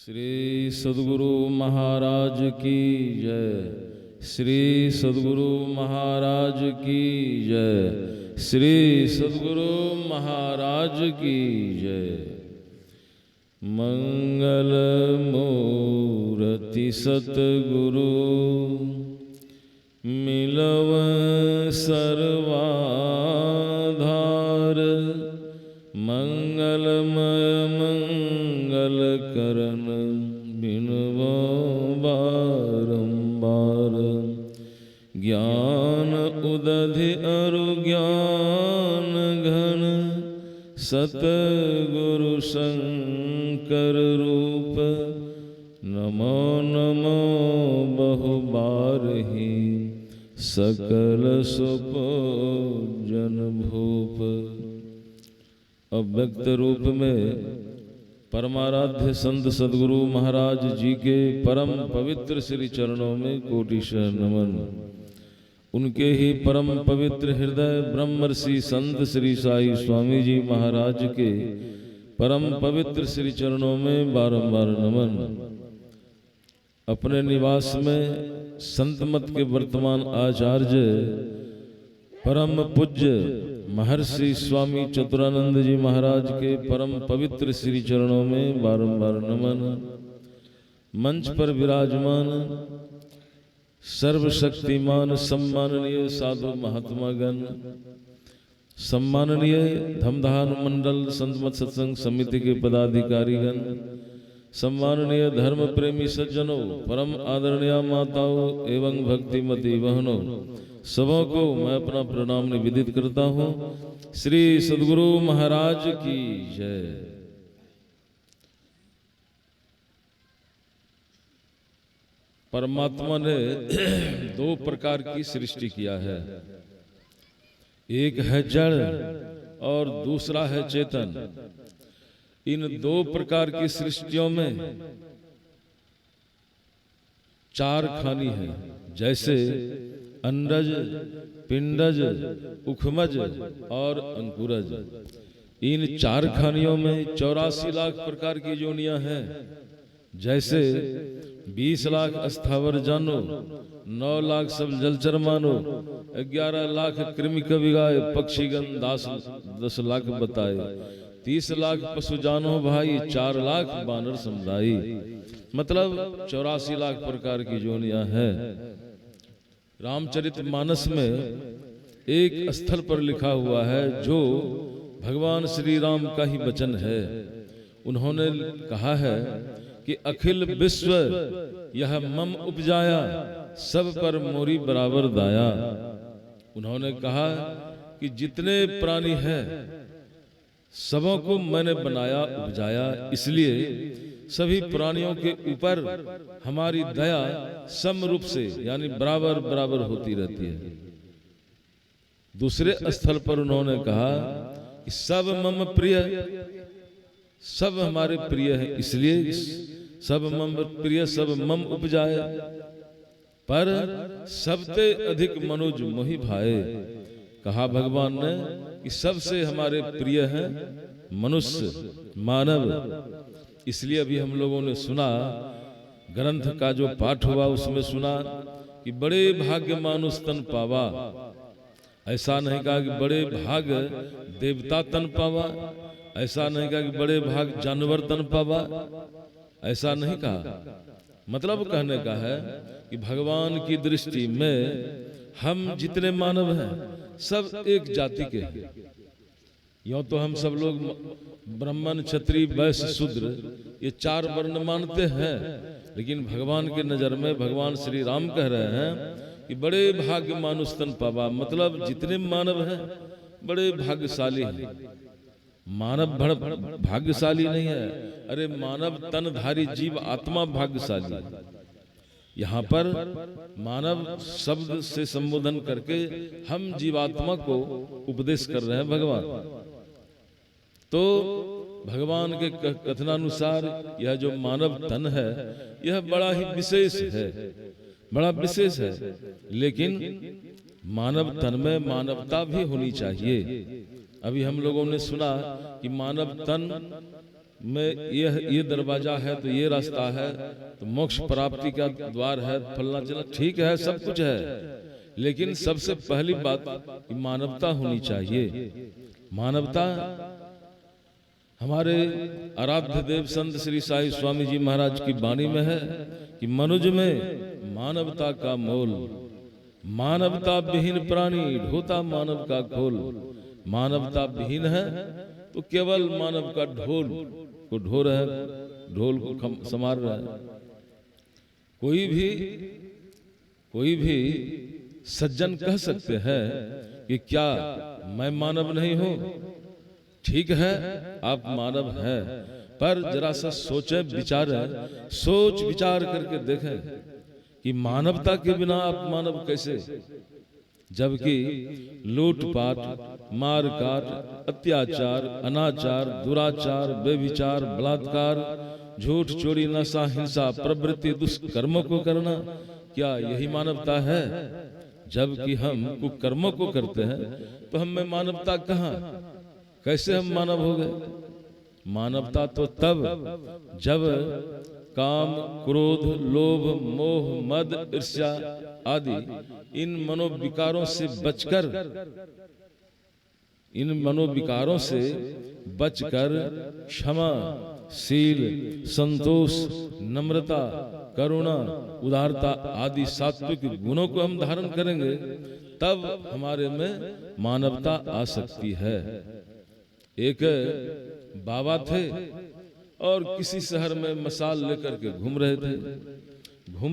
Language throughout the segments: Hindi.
श्री सद्गुरु महाराज की जय। श्री सद्गुरु महाराज की जय। श्री सद्गुरु महाराज की जय। मंगल मूर्ति सतगुरु मिलव सर्वाधार। मंगलमय मंगल करन बिनवो बारंबार। ज्ञान उदधि अरु ज्ञान घन सतगुरु शंकर रूप। नमो नमो बहुबारहि सकल सुपूजन भूप। अव्यक्त रूप में परमाराध्य संत सद्गुरु महाराज जी के परम पवित्र श्री चरणों में कोटिशः नमन। उनके ही परम पवित्र हृदय ब्रह्मर्षि संत श्री साई स्वामी जी महाराज के परम पवित्र श्री चरणों में बारंबार नमन। अपने निवास में संत मत के वर्तमान आचार्य परम पूज्य महर्षि स्वामी चतुरानंद जी महाराज के परम पवित्र श्री चरणों में बारंबार नमन। मंच पर विराजमान सर्वशक्तिमान सम्माननीय साधु महात्मागण, सम्माननीय धमधान मंडल संतमत सत्संग समिति के पदाधिकारीगण, सम्माननीय धर्म प्रेमी सज्जनों, परम आदरणीय माताओं एवं भक्तिमती बहनों, सबों को मैं अपना प्रणाम निवेदित करता हूँ। श्री सद्गुरु महाराज की जय। परमात्मा ने दो प्रकार की सृष्टि किया है, एक है जड़ और दूसरा है चेतन। इन दो प्रकार की सृष्टियों में चार खानी है, जैसे अंडज, पिंडज, उखमज और अंकुरज। इन चार खानियों में 84 लाख प्रकार की योनियां हैं, जैसे 20 लाख अस्थावर जानो, 9 लाख सब जलचर मानो, 11 लाख कृमि कविगाए, पक्षीगण 10 लाख बताए, 30 लाख पशु जानो भाई, 4 लाख बानर समुदाई। मतलब 84 लाख प्रकार की योनियां हैं। रामचरितमानस में एक स्थल पर लिखा हुआ है, जो भगवान श्री राम का ही वचन है। उन्होंने कहा है कि अखिल विश्व यह मम उपजाया, सब पर मोरी बराबर दाया। उन्होंने कहा कि जितने प्राणी हैं सबों को मैंने बनाया उपजाया, इसलिए सभी प्राणियों के ऊपर हमारी दया सम रूप से यानी बराबर बराबर होती रहती है। दूसरे स्थल पर उन्होंने कहा कि सब मम प्रिय, सब हमारे प्रिय हैं, इसलिए सब मम प्रिय सब मम उपजाए, पर सबसे अधिक मनुज मोहि भाए। कहा भगवान ने कि सबसे हमारे प्रिय हैं मनुष्य मानव। इसलिए अभी हम लोगों ने सुना, ग्रंथ का जो पाठ हुआ उसमें सुना कि बड़े भाग्य मानुष तन पावा। ऐसा नहीं कहा कि बड़े भाग देवता तन पावा, ऐसा नहीं कहा कि बड़े भाग जानवर तन पावा, ऐसा नहीं कहा। मतलब कहने का है कि भगवान की दृष्टि में हम जितने मानव हैं सब एक जाति के हैं। यूं तो हम सब लोग ब्राह्मण, क्षत्रिय, वैश्य, शूद्र ये 4 वर्ण मानते हैं, लेकिन भगवान के नजर में भगवान श्री राम कह रहे हैं कि बड़े भाग्य मानुष तन पावा। मतलब जितने मानव हैं बड़े भाग्यशाली हैं। मानव भाग्यशाली नहीं है, अरे मानव तनधारी जीव आत्मा भाग्यशाली। यहाँ पर मानव शब्द से संबोधन करके हम जीवात्मा को उपदेश कर रहे हैं भगवान। तो भगवान के कथनानुसार यह जो मानव तन है यह बड़ा ही विशेष है, बड़ा विशेष है। लेकिन मानव तन में मानवता भी होनी चाहिए। अभी हम लोगों ने सुना कि मानव तन में ये दरवाजा है तो ये रास्ता है तो मोक्ष प्राप्ति का द्वार है, फलना चला, ठीक है, सब कुछ है, लेकिन सबसे पहली बात कि मानवता होनी चाहिए। मानवता हमारे आराध्य देव संत श्री साई स्वामी जी महाराज की वाणी में है कि मनुज में मानवता का मोल, मानवता विहीन प्राणी ढोता मानव का खोल। मानवता विहीन है तो केवल मानव का ढोल को ढो रहा है, ढोल को संभाल रहा है। कोई भी सज्जन कह सकते हैं कि क्या मैं मानव नहीं हूं? ठीक है, आप मानव हैं, पर जरा सा सोचें, विचारें, सोच विचार करके देखें कि मानवता के बिना आप मानव कैसे? जबकि लूटपाट, मारकाट, अत्याचार, अनाचार, दुराचार, बेविचार, बलात्कार, झूठ, चोरी, नशा, हिंसा, प्रवृत्ति, दुष्कर्मों को करना, क्या यही मानवता है? जबकि हम कुकर्मों को करते हैं तो हम में मानवता कहाँ? कैसे हम मानव हो गए? मानवता तो तब जब काम, क्रोध, लोभ, मोह, मद, ईर्ष्या आदि इन मनोविकारों से बचकर क्षमा, शील, संतोष, नम्रता, करुणा, उदारता आदि सात्विक गुणों को हम धारण करेंगे, तब हमारे में मानवता आ सकती है। एक बाबा थे और किसी शहर में मसाल लेकर के घूम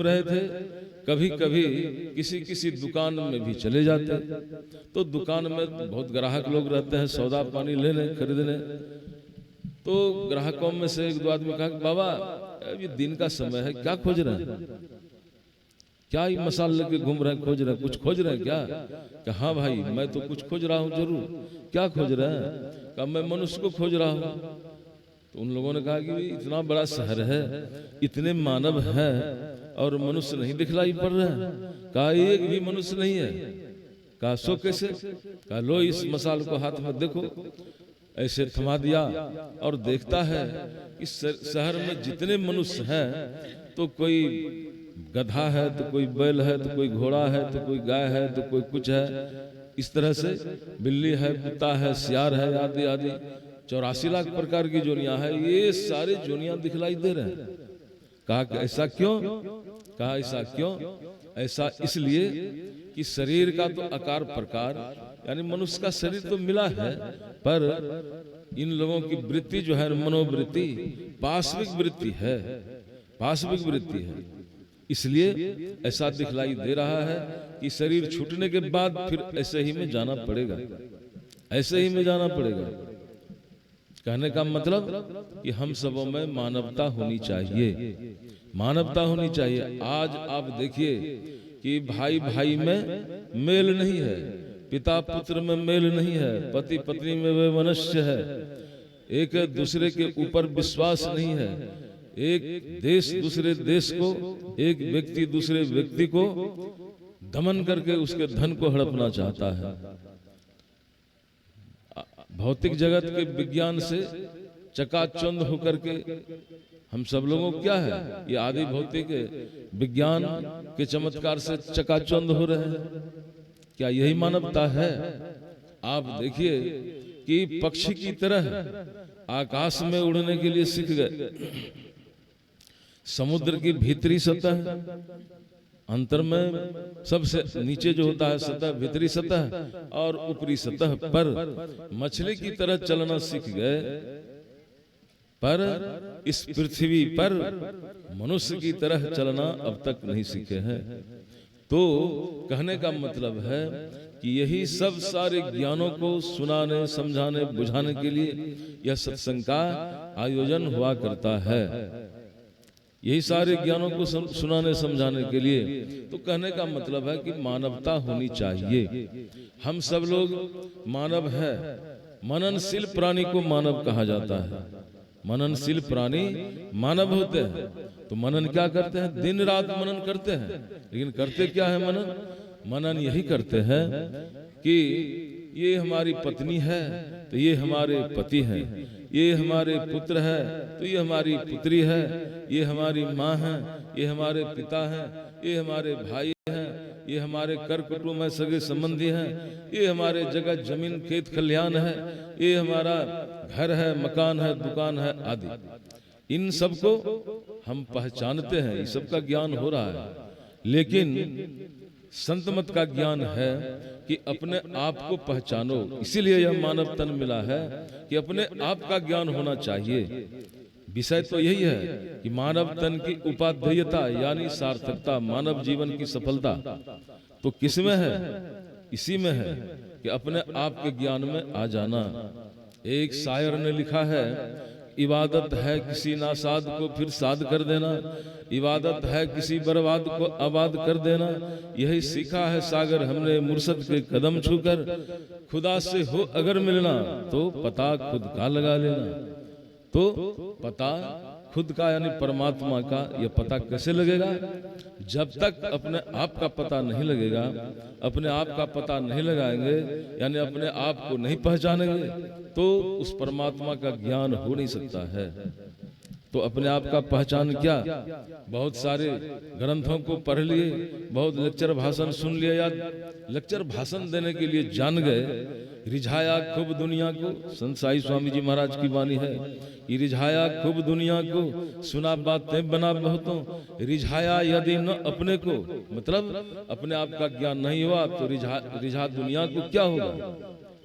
रहे थे। कभी कभी किसी दुकान में भी चले जाते, तो दुकान में बहुत ग्राहक लोग रहते हैं, सौदा पानी लेने खरीदने। तो ग्राहकों में से एक दो आदमी कहा कि बाबा ये दिन का समय है, क्या खोज रहे हैं? क्या ये मसाल लेके घूम रहे हैं, खोज रहे हैं, कुछ खोज रहे हैं क्या? कि हाँ भाई, मैं तो कुछ खोज रहा हूँ जरूर। क्या खोज रहे हैं? कहा मैं मनुष्य को खोज रहा हूँ। तो उन लोगों ने कहा कि इतना बड़ा शहर है, इतने मानव हैं और मनुष्य नहीं दिखलाई पड़ रहा है। कहा एक भी मनुष्य नहीं है। कहा सो कैसे? कहा लो इस मसाल को हाथ में देखो। ऐसे थमा दिया और देखता है कि शहर में जितने मनुष्य हैं तो कोई गधा है, तो कोई बैल है, तो कोई घोड़ा है, तो कोई गाय है, तो कोई कुछ है, इस तरह से बिल्ली है, कुत्ता है, सियार है, आदि आदि 84 लाख प्रकार की जोनियां है। ये सारे जोनियां दिखलाई दे रहे हैं। कहा कि ऐसा क्यों? कहा ऐसा क्यों? ऐसा इसलिए कि शरीर का तो आकार प्रकार, यानी मनुष्य का शरीर तो मिला है, पर इन लोगों की वृत्ति जो है, मनोवृत्ति पाश्विक वृत्ति है। इसलिए ऐसा दिखलाई दे रहा है कि शरीर छूटने के बाद फिर ऐसे ही में जाना पड़ेगा। कहने का मतलब कि हम सबों में मानवता होनी चाहिए। आज आप देखिए कि भाई भाई में मेल नहीं है, पिता पुत्र में मेल नहीं है, पति पत्नी में वे मनुष्य है, एक दूसरे के ऊपर विश्वास नहीं है, एक देश दूसरे देश को, एक व्यक्ति दूसरे व्यक्ति को दमन करके उसके धन को हड़पना चाहता है। भौतिक जगत के विज्ञान से चकाचौंध होकर के हम सब लोगों को क्या है, ये आदि भौतिक विज्ञान के चमत्कार से चकाचौंध हो रहे हैं। क्या यही मानवता है? आप देखिए कि पक्षी की तरह आकाश में उड़ने के लिए सीख गए। समुद्र की भीतरी सतह, अंतर में सबसे नीचे जो होता है सतह, भीतरी सतह और ऊपरी सतह पर मछली की तरह चलना सीख गए, पर इस पृथ्वी पर मनुष्य की तरह चलना अब तक नहीं सीखे हैं। तो कहने का मतलब है कि यही सब सारे ज्ञानों को सुनाने, समझाने, बुझाने के लिए यह सत्संग का आयोजन हुआ करता है। यही सारे ज्ञानों को सुनाने समझाने के लिए। तो कहने का मतलब है कि मानवता होनी चाहिए। हम सब लोग मानव है। मननशील प्राणी को मानव कहा जाता है। मननशील प्राणी मानव होते हैं। तो मनन क्या करते हैं? दिन रात मनन करते हैं। लेकिन करते क्या है मनन? मनन यही करते हैं कि ये हमारी पत्नी है तो ये हमारे पति हैं, ये हमारे पुत्र है तो ये हमारी पुत्री है, ये हमारी माँ है, ये हमारे पिता हैं, ये हमारे भाई हैं, ये हमारे कर कुटुंब है, सगे संबंधी हैं, ये हमारे जगह जमीन खेत खलियान है, ये हमारा घर है, मकान है, दुकान है आदि। इन सबको हम पहचानते हैं, इस सब का ज्ञान हो रहा है। लेकिन संत मत का ज्ञान है कि अपने आप को पहचानो। इसीलिए यह मानव तन मिला है कि अपने आप का ज्ञान होना चाहिए। विषय तो यही है कि मानव तन की उपादेयता यानी सार्थकता, मानव जीवन की सफलता तो किस में है? इसी में है कि अपने आप के ज्ञान में आ जाना। एक शायर ने लिखा है, इबादत है किसी नासाद को फिर साद कर देना, इबादत है किसी बर्बाद को आबाद कर देना। यही सीखा है सागर हमने मुर्शद के कदम छूकर, खुदा से हो अगर मिलना तो पता खुद का लगा लेना। तो पता खुद का यानी परमात्मा का यह पता कैसे लगेगा? जब तक अपने आप का पता नहीं लगेगा, अपने आप का पता नहीं लगाएंगे यानी अपने आप को नहीं पहचानेंगे तो उस परमात्मा का ज्ञान हो नहीं सकता है। तो अपने आप का पहचान क्या? बहुत सारे ग्रंथों को पढ़ लिए, बहुत लेक्चर भाषण सुन लिया, या लेक्चर भाषण देने के लिए जान गए, रिझाया खूब दुनिया को। संत साई स्वामी जी महाराज की वाणी है कि रिझाया खूब दुनिया को, सुना बातें बना बहुतों, रिझाया यदि न अपने को। मतलब अपने आप का ज्ञान नहीं हुआ तो रिझा दुनिया को क्या होगा?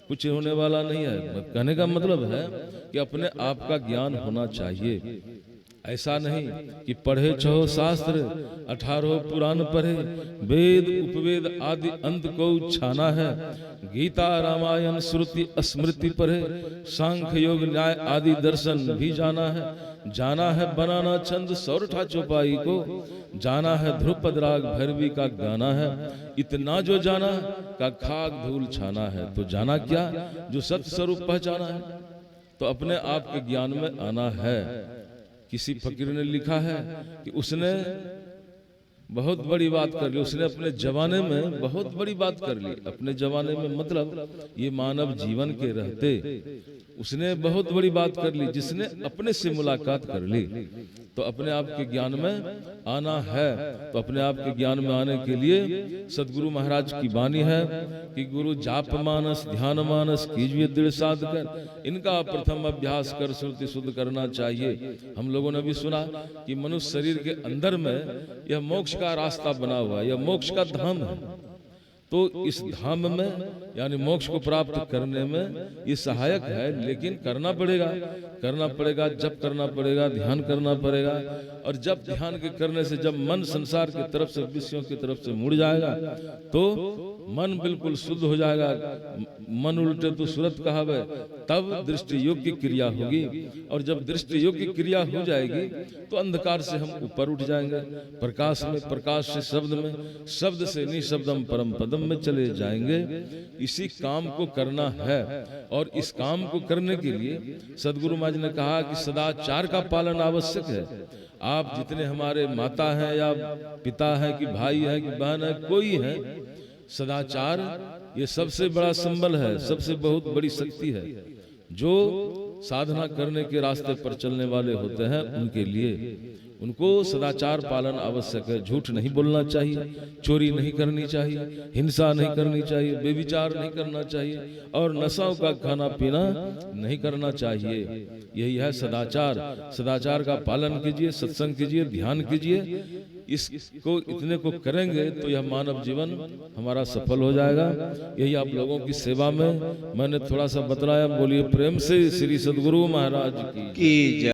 कुछ होने वाला नहीं है। कहने का मतलब है कि अपने आप का ज्ञान होना चाहिए। ऐसा नहीं कि पढ़े 6 शास्त्र 18 पुराण पढ़े, वेद उपवेद आदि अंत को छाना है, गीता रामायण श्रुति स्मृति पढ़े, सांख्य योग न्याय आदि दर्शन भी जाना है, जाना है बनाना छंद सौरठा चौपाई को, जाना है ध्रुपद राग भैरवी का गाना है, इतना जो जाना का खाक धूल छाना है। तो जाना क्या? जो सत्य स्वरूप पहचाना है। तो अपने आप के ज्ञान में आना है। किसी फकीर ने लिखा है कि उसने बहुत बड़ी बात कर ली, उसने अपने जमाने में बहुत बड़ी बात कर ली। अपने जमाने में मतलब ये मानव जीवन के रहते उसने बहुत बड़ी बात कर ली, जिसने अपने से मुलाकात कर ली। तो अपने आप के ज्ञान में आना है। तो अपने आप के ज्ञान में आने के लिए सदगुरु महाराज की वाणी है कि गुरु जाप मानस ध्यान मानस कीजिए दृढ़ साध कर, इनका प्रथम अभ्यास कर श्रुति शुद्ध करना चाहिए। हम लोगों ने भी सुना कि मनुष्य शरीर के अंदर में यह मोक्ष का रास्ता बना हुआ है, यह मोक्ष का धाम है। तो इस धाम में यानी मोक्ष को प्राप्त करने में ये सहायक है। लेकिन करना पड़ेगा, जब करना पड़ेगा, ध्यान करना पड़ेगा। और जब ध्यान के करने से जब मन संसार की तरफ से, विषयों की तरफ से मुड़ जाएगा तो मन बिल्कुल शुद्ध हो जाएगा। मन उल्टे तो सूरत कहावे, तब दृष्टि योग्य क्रिया होगी। और जब दृष्टि योग्य क्रिया हो जाएगी तो अंधकार से हम ऊपर उठ जाएंगे, प्रकाश में, प्रकाश से शब्द में, शब्द से निशब्दम परम पदम में चले जाएंगे। इसी काम को करना है। और इस काम को करने के लिए सदगुरु महाराज ने कहा कि सदाचार का पालन आवश्यक है। आप जितने हमारे माता हैं या पिता हैं कि भाई है कि बहन है, कोई है, सदाचार ये सबसे बड़ा संबल है, सबसे बहुत बड़ी शक्ति है। जो साधना करने के रास्ते पर चलने वाले होते हैं उनके लिए उनको सदाचार पालन आवश्यक है। झूठ नहीं बोलना चाहिए, चोरी नहीं करनी चाहिए, हिंसा नहीं करनी चाहिए, बेविचार नहीं करना चाहिए और नशाओं का खाना पीना नहीं करना चाहिए। यही है सदाचार। सदाचार का पालन कीजिए, सत्संग कीजिए, ध्यान कीजिए। इसको इतने को करेंगे तो यह मानव जीवन हमारा सफल हो जाएगा। यही आप लोगों की सेवा में मैंने थोड़ा सा बतलाया। बोलिए प्रेम से श्री सदगुरु महाराज की जय।